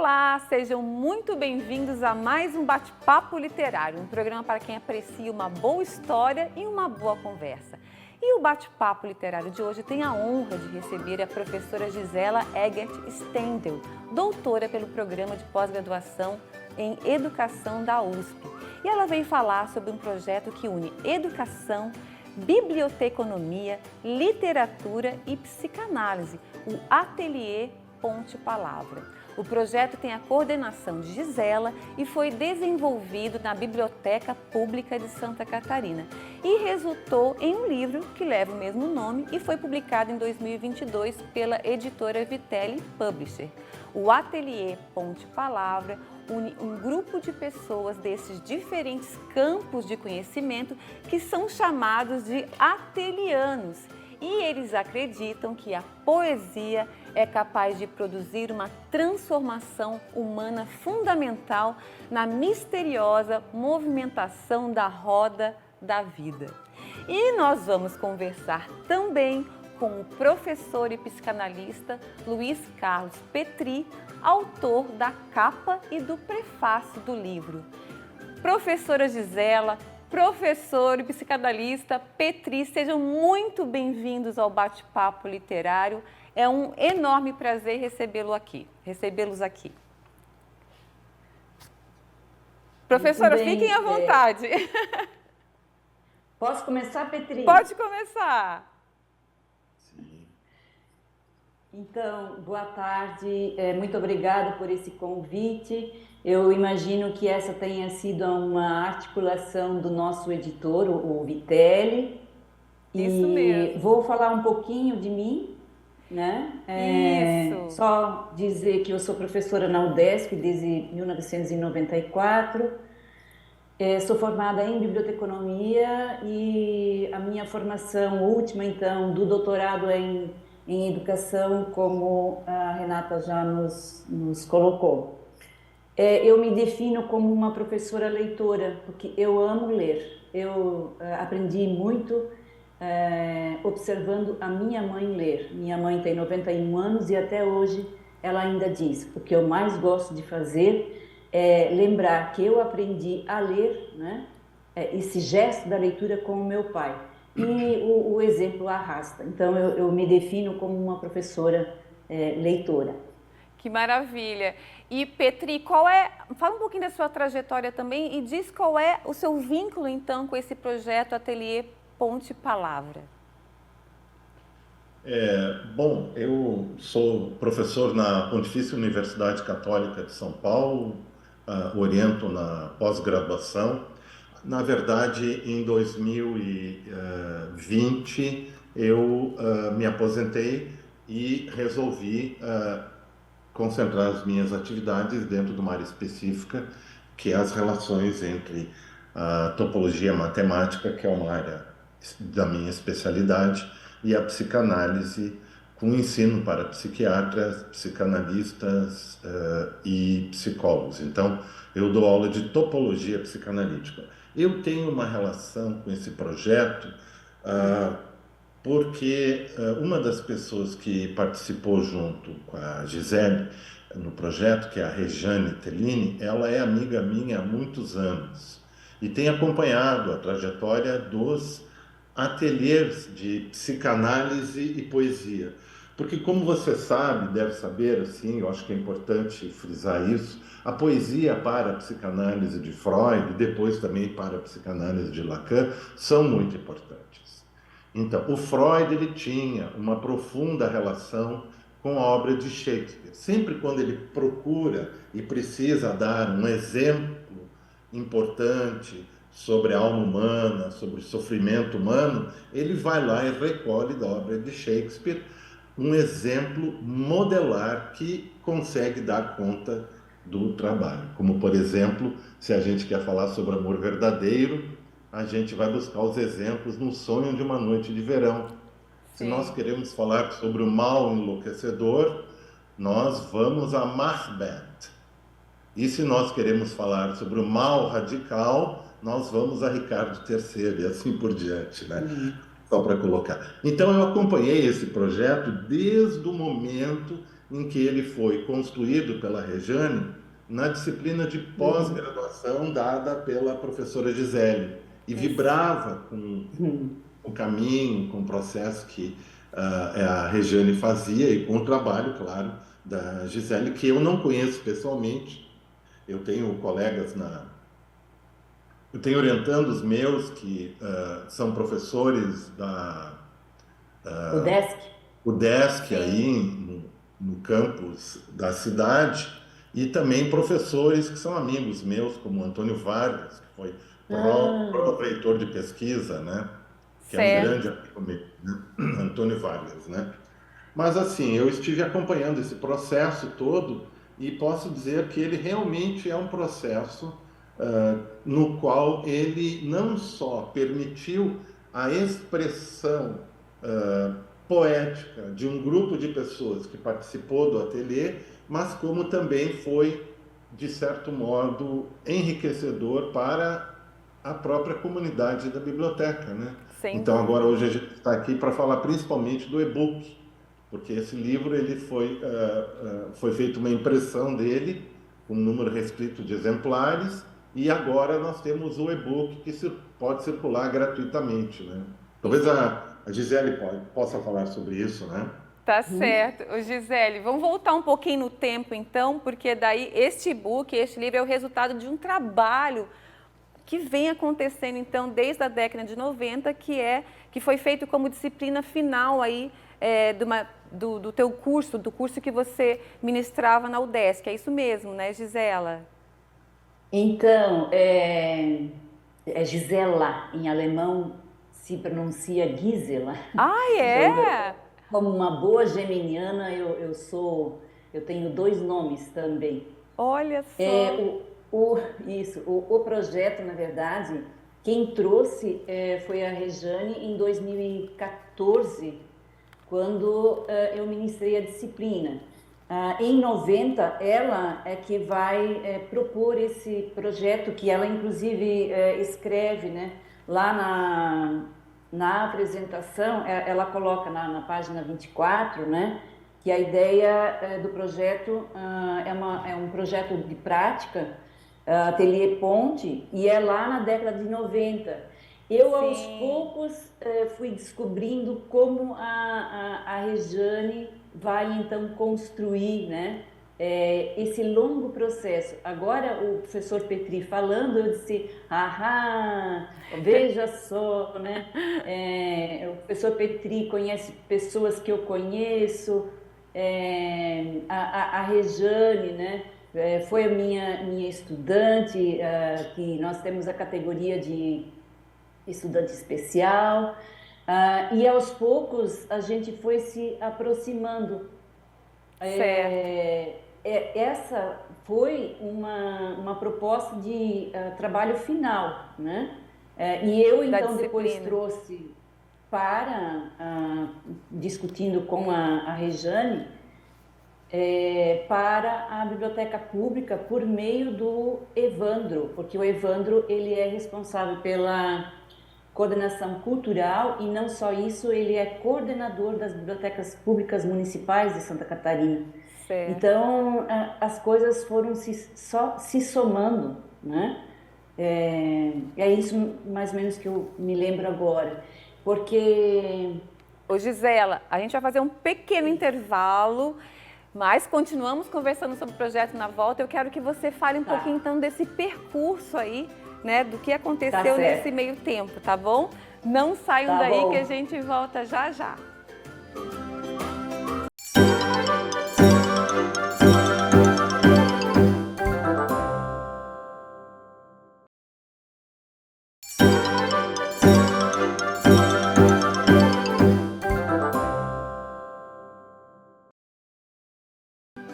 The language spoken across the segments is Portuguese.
Olá, sejam muito bem-vindos a mais um Bate-Papo Literário, um programa para quem aprecia uma boa história e uma boa conversa. E o Bate-Papo Literário de hoje tem a honra de receber a professora Gisela Egert Stendel, doutora pelo Programa de Pós-Graduação em Educação da USP. E ela vem falar sobre um projeto que une educação, biblioteconomia, literatura e psicanálise, o Ateliê Ponte Palavra. O projeto tem a coordenação de Gisela e foi desenvolvido na Biblioteca Pública de Santa Catarina e resultou em um livro que leva o mesmo nome e foi publicado em 2022 pela editora Vitelli Publisher. O Ateliê Ponte Palavra une um grupo de pessoas desses diferentes campos de conhecimento que são chamados de atelianos. E eles acreditam que a poesia é capaz de produzir uma transformação humana fundamental na misteriosa movimentação da roda da vida. E nós vamos conversar também com o professor e psicanalista Luiz Carlos Petri, autor da capa e do prefácio do livro. Professora Gisela, professor e psicanalista Petri, sejam muito bem-vindos ao Bate-Papo Literário. É um enorme prazer recebê-los aqui. Professora, fiquem à vontade. Posso começar, Petri? Pode começar. Sim. Então, boa tarde. Muito obrigada por esse convite. Eu imagino que essa tenha sido uma articulação do nosso editor, o Vitelli. Isso mesmo. Vou falar um pouquinho de mim, né? Isso. Só dizer que eu sou professora na UDESP desde 1994. Sou formada em biblioteconomia e a minha formação última, então, do doutorado em educação, como a Renata já nos colocou. Eu me defino como uma professora leitora, porque eu amo ler. Eu aprendi muito observando a minha mãe ler. Minha mãe tem 91 anos e até hoje ela ainda diz: o que eu mais gosto de fazer é lembrar que eu aprendi a ler, né? Esse gesto da leitura com o meu pai. E o exemplo arrasta. Então eu me defino como uma professora leitora. Que maravilha! E Petri, fala um pouquinho da sua trajetória também e diz qual é o seu vínculo então com esse projeto Ateliê Ponte Palavra. Bom, eu sou professor na Pontifícia Universidade Católica de São Paulo, oriento na pós-graduação. Na verdade, em 2020, eu me aposentei e resolvi concentrar as minhas atividades dentro de uma área específica, que é as relações entre a topologia matemática, que é uma área da minha especialidade, e a psicanálise, com ensino para psiquiatras, psicanalistas e psicólogos. Então, eu dou aula de topologia psicanalítica. Eu tenho uma relação com esse projeto porque uma das pessoas que participou junto com a Gisele no projeto, que é a Rejane Tellini, ela é amiga minha há muitos anos e tem acompanhado a trajetória dos ateliês de psicanálise e poesia. Porque, como você sabe, deve saber, assim, eu acho que é importante frisar isso, a poesia para a psicanálise de Freud, depois também para a psicanálise de Lacan, são muito importantes. Então, o Freud ele tinha uma profunda relação com a obra de Shakespeare. Sempre quando ele procura e precisa dar um exemplo importante sobre a alma humana, sobre o sofrimento humano, ele vai lá e recolhe da obra de Shakespeare um exemplo modelar que consegue dar conta do trabalho. Como, por exemplo, se a gente quer falar sobre amor verdadeiro, a gente vai buscar os exemplos no Sonho de uma Noite de Verão. Se nós queremos falar sobre o mal enlouquecedor, nós vamos a Macbeth. E se nós queremos falar sobre o mal radical, nós vamos a Ricardo III e assim por diante, né? Só para colocar. Então eu acompanhei esse projeto desde o momento em que ele foi construído pela Rejane na disciplina de pós-graduação dada pela professora Gisele, e vibrava com o caminho, com o processo que a Rejane fazia e com o trabalho, claro, da Gisele, que eu não conheço pessoalmente. Eu tenho colegas eu tenho orientandos meus que são professores da UDESC. UDESC aí no campus da cidade, e também professores que são amigos meus, como Antônio Vargas, que foi pró-reitor de pesquisa, né? Que é um grande amigo meu, né? Antônio Vargas, né? Mas assim, eu estive acompanhando esse processo todo e posso dizer que ele realmente é um processo no qual ele não só permitiu a expressão poética de um grupo de pessoas que participou do ateliê, mas como também foi, de certo modo, enriquecedor para a própria comunidade da biblioteca, né? Então agora hoje a gente está aqui para falar principalmente do e-book, porque esse livro ele foi feita uma impressão dele, com um número restrito de exemplares, e agora nós temos o e-book que pode circular gratuitamente, né? Talvez a Gisele possa falar sobre isso, né? Tá certo. Ô, Gisele, vamos voltar um pouquinho no tempo então, porque daí este e-book, este livro é o resultado de um trabalho que vem acontecendo então desde a década de 90, que foi feito como disciplina final aí do teu curso, do curso que você ministrava na UDESC. É isso mesmo, né, Gisela? Então, Gisela, em alemão, se pronuncia Gisela. Ah, é? Então, como uma boa geminiana, eu tenho 2 nomes também. Olha só. O projeto, na verdade, quem trouxe foi a Rejane em 2014, quando eu ministrei a disciplina. Em 90, ela é que vai propor esse projeto, que ela inclusive escreve, né? Lá na apresentação, ela coloca na página 24, né? Que a ideia do projeto é um projeto de prática, Ateliê Ponte, e é lá na década de 90. Eu, aos poucos, fui descobrindo como a Rejane vai, então, construir, né, esse longo processo. Agora, o professor Petri falando, eu disse, veja só, né, o professor Petri conhece pessoas que eu conheço, a Rejane, né, foi a minha estudante, que nós temos a categoria de estudante especial, e aos poucos a gente foi se aproximando. Essa foi uma proposta de trabalho final, né? E eu então depois trouxe discutindo com a Rejane, para a biblioteca pública por meio do Evandro, porque o Evandro ele é responsável pela coordenação cultural e não só isso, ele é coordenador das bibliotecas públicas municipais de Santa Catarina. Certo. Então, as coisas foram se somando, né? É isso mais ou menos que eu me lembro agora, porque... Ô Gisela, a gente vai fazer um pequeno intervalo, mas continuamos conversando sobre o projeto na volta. Eu quero que você fale um pouquinho então desse percurso aí, né, do que aconteceu nesse meio tempo, tá bom? Não saiam daí que a gente volta já já.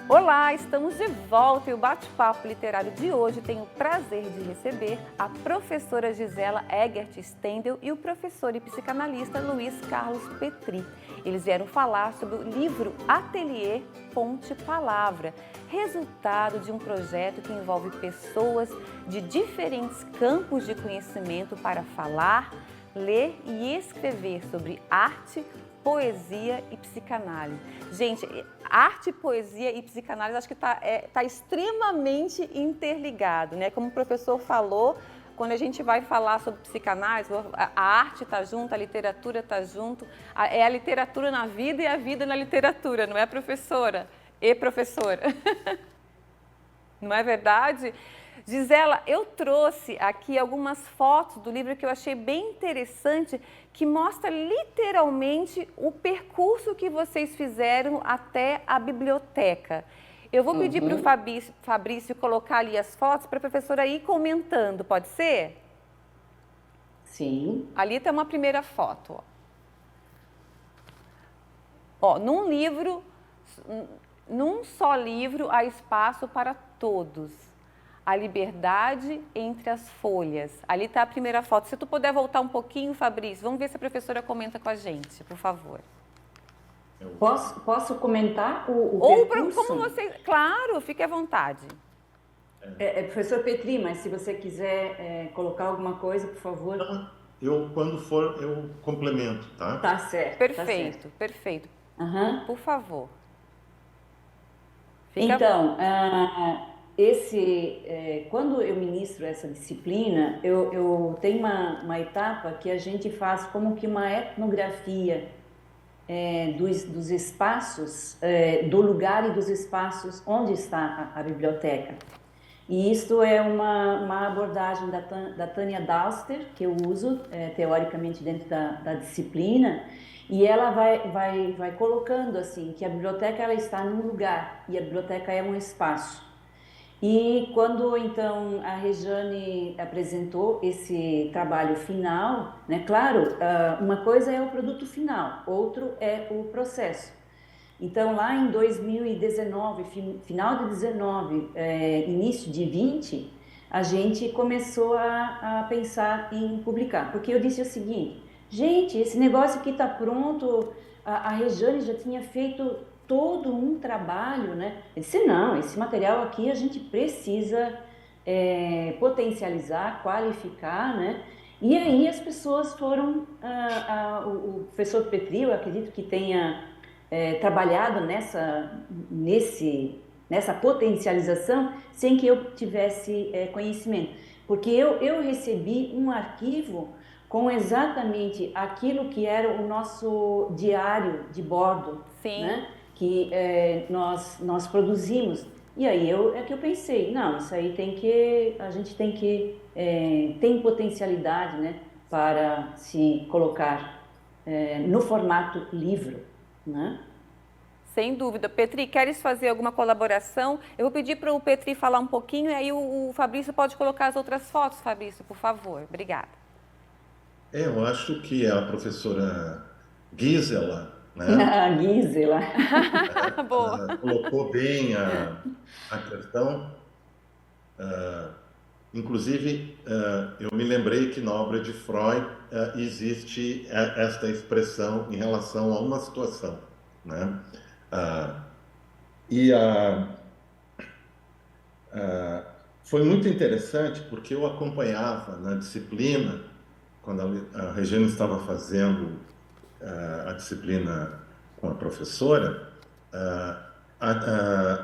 Olá, estamos de volta e o bate-papo literário de hoje tem o prazer de receber a professora Gisela Egert Stendel e o professor e psicanalista Luiz Carlos Petri. Eles vieram falar sobre o livro Ateliê Ponte Palavra, resultado de um projeto que envolve pessoas de diferentes campos de conhecimento para falar, ler e escrever sobre arte, poesia e psicanálise. Gente, arte, poesia e psicanálise acho que tá extremamente interligado, né? Como o professor falou, quando a gente vai falar sobre psicanálise, a arte está junto, a literatura está junto, é a literatura na vida e a vida na literatura, não é, professora? E professora. Não é verdade? Gisela, eu trouxe aqui algumas fotos do livro que eu achei bem interessante, que mostra literalmente o percurso que vocês fizeram até a biblioteca. Eu vou pedir para o Fabrício colocar ali as fotos para a professora ir comentando, pode ser? Sim. Ali está uma primeira foto. Ó, num só livro há espaço para todos. A liberdade entre as folhas. Ali está a primeira foto. Se tu puder voltar um pouquinho, Fabrício, vamos ver se a professora comenta com a gente, por favor. Posso comentar o percurso? Como você... Claro, fique à vontade. Professor Petri, mas se você quiser colocar alguma coisa, por favor. Quando for, eu complemento, tá? Tá certo. Perfeito, tá certo. perfeito. Por favor. Então, quando eu ministro essa disciplina, eu tenho uma etapa que a gente faz como que uma etnografia dos espaços, do lugar e dos espaços onde está a biblioteca. E isso é uma abordagem da Tânia Dalster, que eu uso teoricamente dentro da disciplina, e ela vai colocando assim que a biblioteca ela está num lugar e a biblioteca é um espaço. E quando então a Rejane apresentou esse trabalho final, né, claro, uma coisa é o produto final, outro é o processo. Então lá em 2019, final de 19, início de 20, a gente começou a pensar em publicar, porque eu disse o seguinte: gente, esse negócio aqui está pronto, a Rejane já tinha feito todo um trabalho, né? Eu disse, não, esse material aqui a gente precisa potencializar, qualificar, né? E aí as pessoas foram, o professor Petri, eu acredito que tenha trabalhado nessa potencialização sem que eu tivesse conhecimento, porque eu recebi um arquivo com exatamente aquilo que era o nosso diário de bordo, Sim. Né? Que nós produzimos. E aí eu pensei, não, isso aí a gente tem potencialidade, né, para se colocar no formato livro, né? Sem dúvida. Petri, queres fazer alguma colaboração? Eu vou pedir para o Petri falar um pouquinho e aí o Fabrício pode colocar as outras fotos, Fabrício, por favor. Obrigada. Eu acho que a professora Gisela, né? Gisela. Boa. Colocou bem a questão. Inclusive, eu me lembrei que na obra de Freud existe esta expressão em relação a uma situação, né? Foi muito interessante porque eu acompanhava na disciplina, quando a Regina estava fazendo a disciplina com a professora,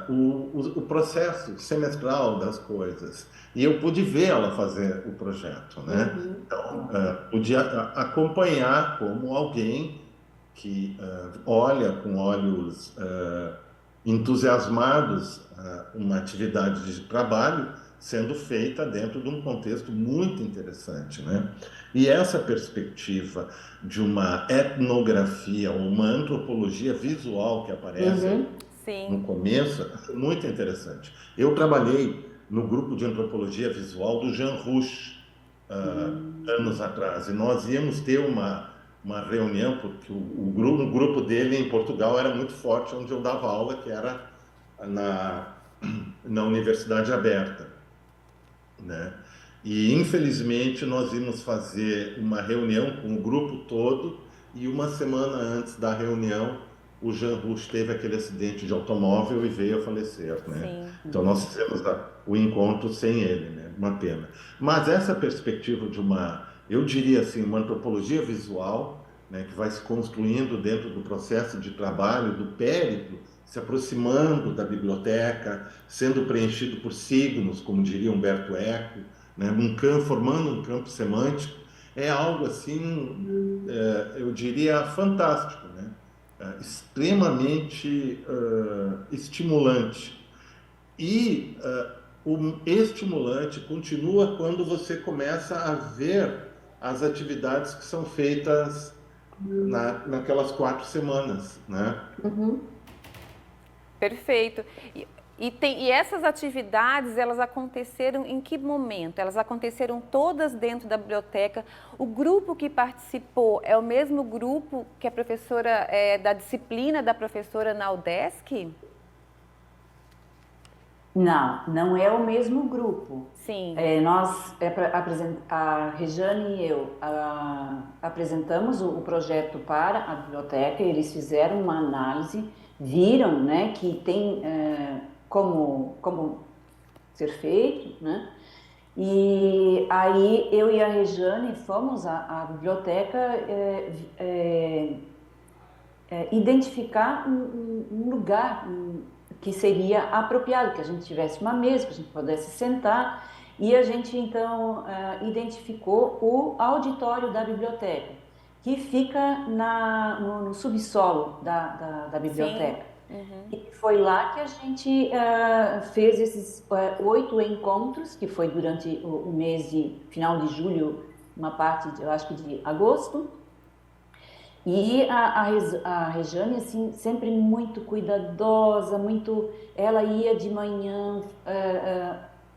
o processo semestral das coisas. E eu pude ver ela fazer o projeto, né? Então, podia acompanhar como alguém que olha com olhos entusiasmados uma atividade de trabalho sendo feita dentro de um contexto muito interessante, né? E essa perspectiva de uma etnografia, uma antropologia visual que aparece no começo, é muito interessante. Eu trabalhei no grupo de antropologia visual do Jean Rouch, anos atrás, e nós íamos ter uma reunião, porque o grupo dele em Portugal era muito forte, onde eu dava aula, que era na Universidade Aberta, né? E infelizmente nós íamos fazer uma reunião com o grupo todo e uma semana antes da reunião o Jean Rouch teve aquele acidente de automóvel e veio a falecer, né? Então nós fizemos o encontro sem ele, né? Uma pena. Mas essa perspectiva de uma eu diria assim, uma antropologia visual, né, que vai se construindo dentro do processo de trabalho, do périplo, se aproximando da biblioteca, sendo preenchido por signos, como diria Humberto Eco, né, formando um campo semântico, é algo assim, eu diria, fantástico, né? Extremamente estimulante. E o estimulante continua quando você começa a ver as atividades que são feitas naquelas 4 semanas, né? Uhum. Perfeito. E essas atividades, elas aconteceram em que momento? Elas aconteceram todas dentro da biblioteca. O grupo que participou é o mesmo grupo que a professora, da disciplina da professora na UDESC? Não, não é o mesmo grupo. Sim. A Rejane e eu apresentamos o projeto para a biblioteca, eles fizeram uma análise, viram, né, que tem como ser feito, né? E aí eu e a Rejane fomos à biblioteca identificar um lugar que seria apropriado, que a gente tivesse uma mesa, que a gente pudesse sentar, e a gente então identificou o auditório da biblioteca, que fica no subsolo da Sim. biblioteca. E foi lá que a gente fez esses 8 encontros, que foi durante o mês de final de julho, uma parte, eu acho que de agosto. E a Rejane, assim, sempre muito cuidadosa, ela ia de manhã,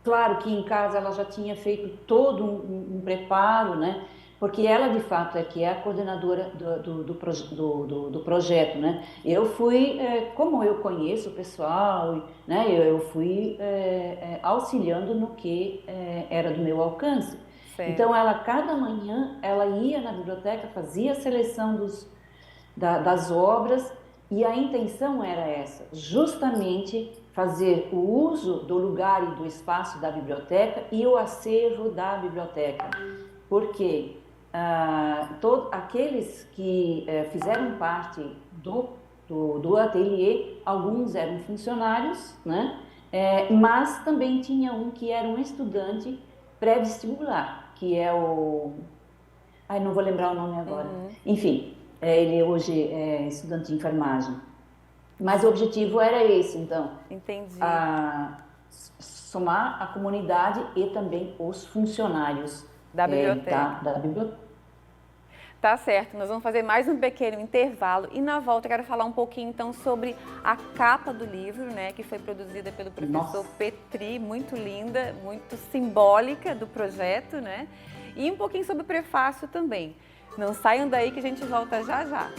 claro que em casa ela já tinha feito todo um preparo, né? Porque ela, de fato, que é a coordenadora do projeto, né? Eu fui, como eu conheço o pessoal, né? Eu fui auxiliando no que era do meu alcance. Certo. Então, cada manhã, ela ia na biblioteca, fazia a seleção das obras, e a intenção era essa, justamente fazer o uso do lugar e do espaço da biblioteca e o acervo da biblioteca. Porque aqueles que fizeram parte do ateliê, alguns eram funcionários, né? Mas também tinha um que era um estudante pré-vestibular, que é o... Ai, não vou lembrar o nome agora. Enfim, ele hoje é estudante de enfermagem. Mas o objetivo era esse, então. Entendi. Somar a comunidade e também os funcionários Da biblioteca. da biblioteca. Tá certo, nós vamos fazer mais um pequeno intervalo e na volta eu quero falar um pouquinho então sobre a capa do livro, né, que foi produzida pelo professor Petri, muito linda, muito simbólica do projeto, né, e um pouquinho sobre o prefácio também. Não saiam daí que a gente volta já já.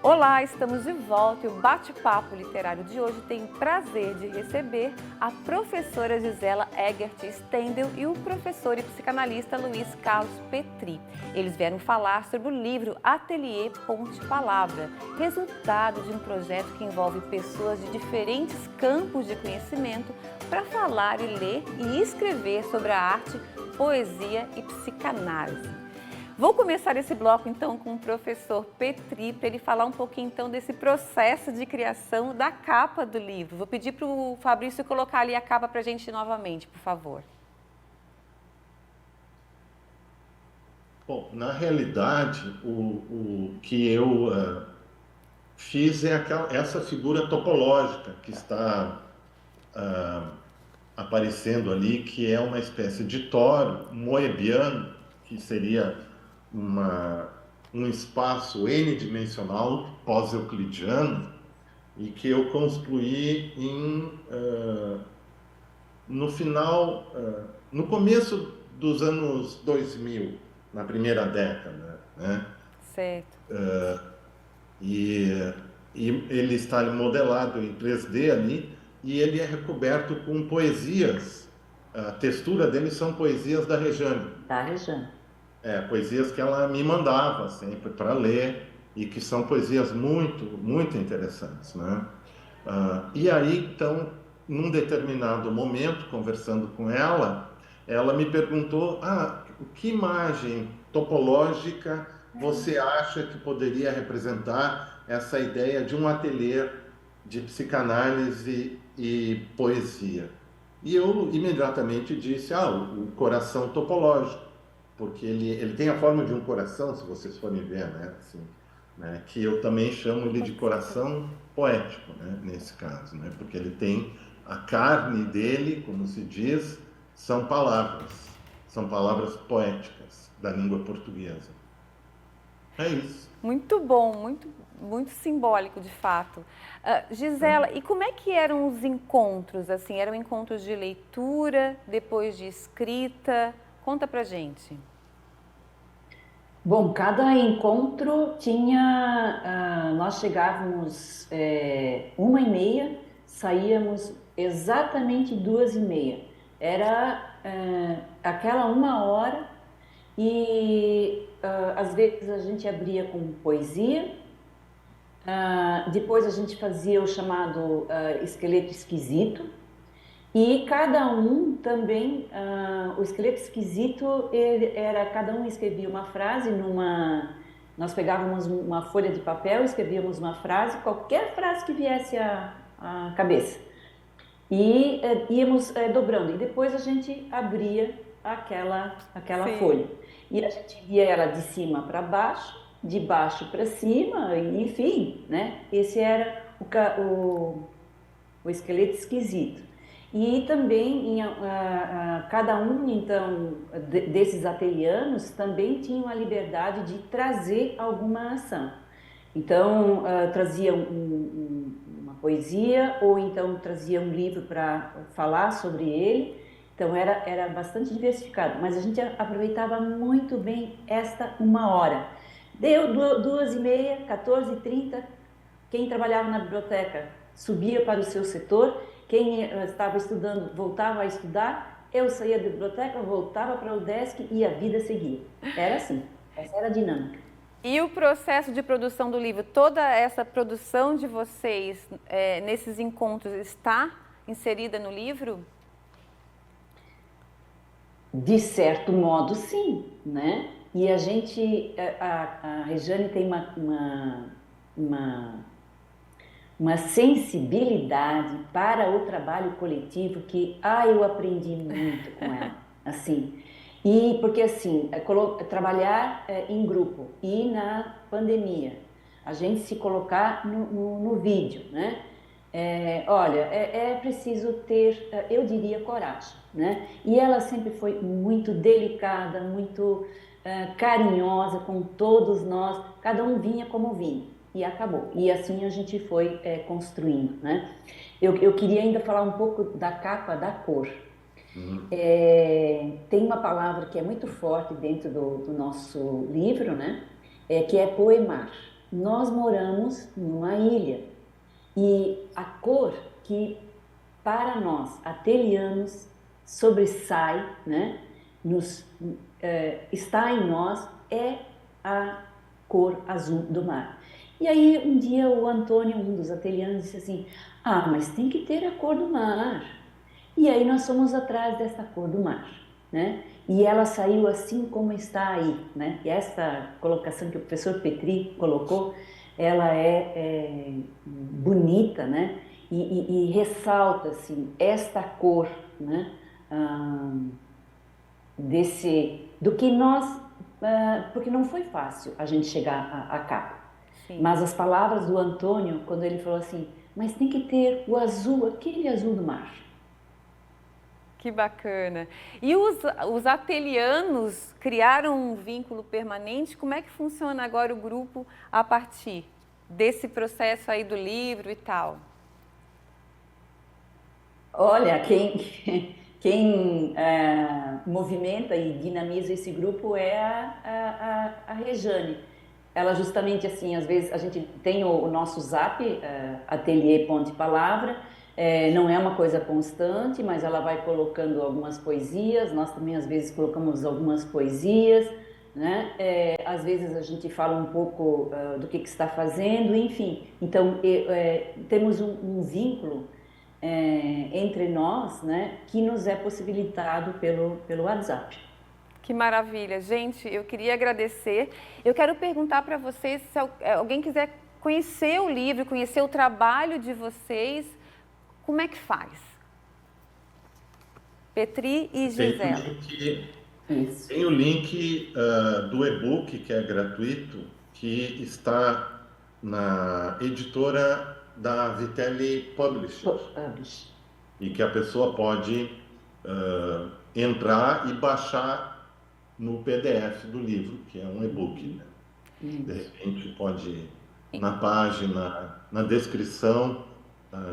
Olá, estamos de volta e o bate-papo literário de hoje tem o prazer de receber a professora Gisela Egert Stendel e o professor e psicanalista Luiz Carlos Petri. Eles vieram falar sobre o livro Ateliê Ponte Palavra, resultado de um projeto que envolve pessoas de diferentes campos de conhecimento para falar e ler e escrever sobre a arte, poesia e psicanálise. Vou começar esse bloco então com o professor Petri para ele falar um pouquinho então desse processo de criação da capa do livro. Vou pedir para o Fabrício colocar ali a capa para a gente novamente, por favor. Bom, na realidade, o que eu fiz é essa figura topológica que está aparecendo ali, que é uma espécie de tório moebiano, que seria um espaço n-dimensional pós-euclidiano e que eu construí no começo dos anos 2000, na primeira década, né? Certo. E ele está modelado em 3D ali, e ele é recoberto com poesias. A textura dele são poesias da Rejane. Da Rejane. Poesias que ela me mandava sempre para ler e que são poesias muito, muito interessantes, né? E aí, então, num determinado momento, conversando com ela, ela me perguntou: que imagem topológica você acha que poderia representar essa ideia de um ateliê de psicanálise e poesia? E eu imediatamente disse: o coração topológico, porque ele tem a forma de um coração, se vocês forem ver, né? Assim, né? Que eu também chamo ele de coração poético, né? Nesse caso, né? Porque ele tem a carne dele, como se diz, são palavras poéticas da língua portuguesa. É isso. Muito bom, muito, muito simbólico, de fato. Gisela, e como é que eram os encontros? Assim, eram encontros de leitura, depois de escrita? Conta pra gente. Bom, cada encontro tinha, nós chegávamos 1h30, saíamos exatamente 2h30. Era aquela 1 hora e às vezes a gente abria com poesia, depois a gente fazia o chamado esqueleto esquisito. E cada um também, o esqueleto esquisito, cada um escrevia uma frase nós pegávamos uma folha de papel, escrevíamos uma frase, qualquer frase que viesse à cabeça. E íamos dobrando, e depois a gente abria aquela folha. E a gente via ela de cima para baixo, de baixo para cima, enfim, né? Esse era o esqueleto esquisito. E também cada um, então, desses atelianos também tinham a liberdade de trazer alguma ação. Então, trazia uma poesia ou então trazia um livro para falar sobre ele. Então, era bastante diversificado, mas a gente aproveitava muito bem esta 1 hora. Deu 2h30, 14h30, quem trabalhava na biblioteca subia para o seu setor. Quem estava estudando voltava a estudar, eu saía da biblioteca, voltava para o desk e a vida seguia. Era assim, essa era a dinâmica. E o processo de produção do livro, toda essa produção de vocês nesses encontros está inserida no livro? De certo modo, sim, né? E a gente, a Rejane tem uma sensibilidade para o trabalho coletivo que eu aprendi muito com ela, assim. E porque assim, trabalhar em grupo e na pandemia, a gente se colocar no vídeo, né? Olha, é preciso ter, eu diria, coragem, né? E ela sempre foi muito delicada, muito carinhosa com todos nós, cada um vinha como vinha. E acabou. E assim a gente foi construindo, né? Eu queria ainda falar um pouco da capa, da cor. Tem uma palavra que é muito forte dentro do nosso livro, né? Que é poemar. Nós moramos numa ilha e a cor que para nós, atelianos, sobressai, né? Está em nós é a cor azul do mar. E aí um dia o Antônio, um dos atelianos, disse assim: mas tem que ter a cor do mar. E aí nós fomos atrás dessa cor do mar, né? E ela saiu assim como está aí, né? E essa colocação que o professor Petri colocou, ela é bonita, né? E ressalta assim esta cor, né? Do que nós, porque não foi fácil a gente chegar à capa. Sim. Mas as palavras do Antônio, quando ele falou assim, mas tem que ter o azul, aquele azul do mar. Que bacana. E os atelianos criaram um vínculo permanente? Como é que funciona agora o grupo a partir desse processo aí do livro e tal? Olha, quem movimenta e dinamiza esse grupo é a Rejane. Ela justamente assim, às vezes a gente tem o nosso zap, Ateliê Ponte Palavra, Não é uma coisa constante, mas ela vai colocando algumas poesias, nós também às vezes colocamos algumas poesias, né? Às vezes a gente fala um pouco do que está fazendo, enfim. Então, temos um vínculo entre nós, né, que nos é possibilitado pelo WhatsApp. Que maravilha. Gente, eu queria agradecer. Eu quero perguntar para vocês, se alguém quiser conhecer o livro, conhecer o trabalho de vocês, como é que faz? Petri e Gisela. Tem o link do e-book, que é gratuito, que está na editora da Vitelli Publishers. E que a pessoa pode entrar e baixar no PDF do livro, que é um e-book. Né? De repente pode, na página, na descrição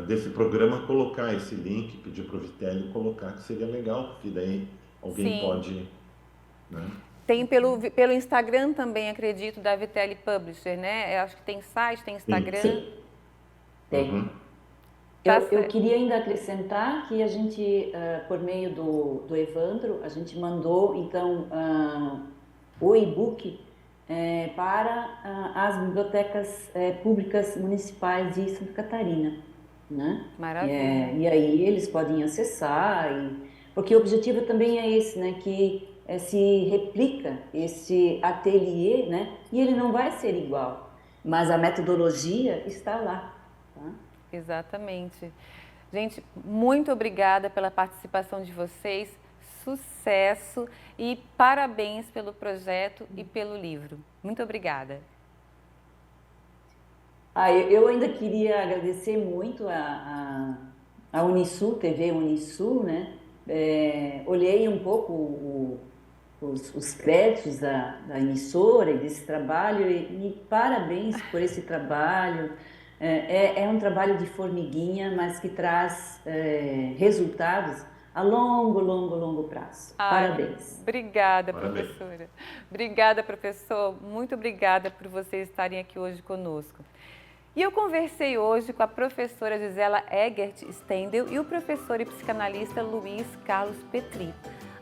desse programa, colocar esse link, pedir para o Vitelli colocar, que seria legal, porque daí alguém pode... Né? Tem pelo Instagram também, acredito, da Vitelli Publisher, né? Eu acho que tem site, tem Instagram. Sim. Tem. Uhum. Eu queria ainda acrescentar que a gente, por meio do Evandro, a gente mandou, então, o e-book para as bibliotecas públicas municipais de Santa Catarina, né? Maravilha. E aí eles podem acessar, porque o objetivo também é esse, né? Que se replica esse ateliê, né? E ele não vai ser igual, mas a metodologia está lá. Tá? Exatamente. Gente, muito obrigada pela participação de vocês, sucesso e parabéns pelo projeto e pelo livro. Muito obrigada. Eu ainda queria agradecer muito a Unisul, TV Unisul, né? Olhei um pouco os créditos da emissora e desse trabalho e parabéns por esse trabalho. É um trabalho de formiguinha, mas que traz resultados a longo prazo. Parabéns. Obrigada, professora. Obrigada, professor. Muito obrigada por vocês estarem aqui hoje conosco. E eu conversei hoje com a professora Gisela Egert Stendel e o professor e psicanalista Luiz Carlos Petri.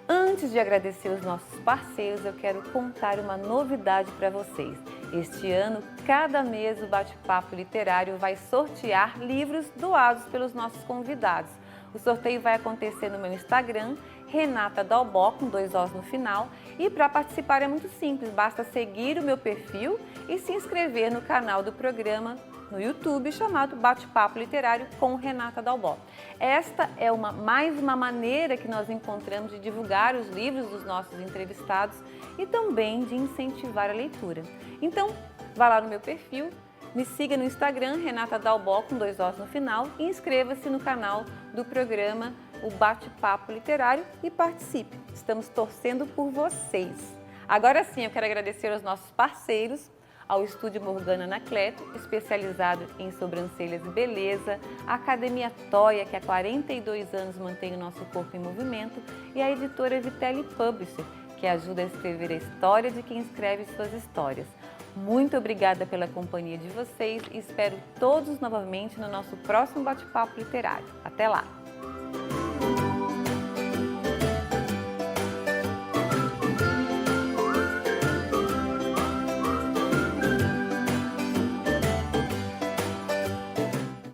Antes de agradecer os nossos parceiros, eu quero contar uma novidade para vocês. Este ano, cada mês o Bate-Papo Literário vai sortear livros doados pelos nossos convidados. O sorteio vai acontecer no meu Instagram, Renata Dalbó, com 2 Os no final. E para participar é muito simples, basta seguir o meu perfil e se inscrever no canal do programa no YouTube, chamado Bate-Papo Literário com Renata Dalbó. Esta é mais uma maneira que nós encontramos de divulgar os livros dos nossos entrevistados e também de incentivar a leitura. Então, vá lá no meu perfil, me siga no Instagram, Renata Dalbó, com 2 Os no final, e inscreva-se no canal do programa o Bate-Papo Literário e participe. Estamos torcendo por vocês. Agora sim, eu quero agradecer aos nossos parceiros, ao Estúdio Morgana Anacleto, especializado em sobrancelhas e beleza, a Academia Toia, que há 42 anos mantém o nosso corpo em movimento, e a editora Vitelli Publisher, que ajuda a escrever a história de quem escreve suas histórias. Muito obrigada pela companhia de vocês e espero todos novamente no nosso próximo Bate-Papo Literário. Até lá!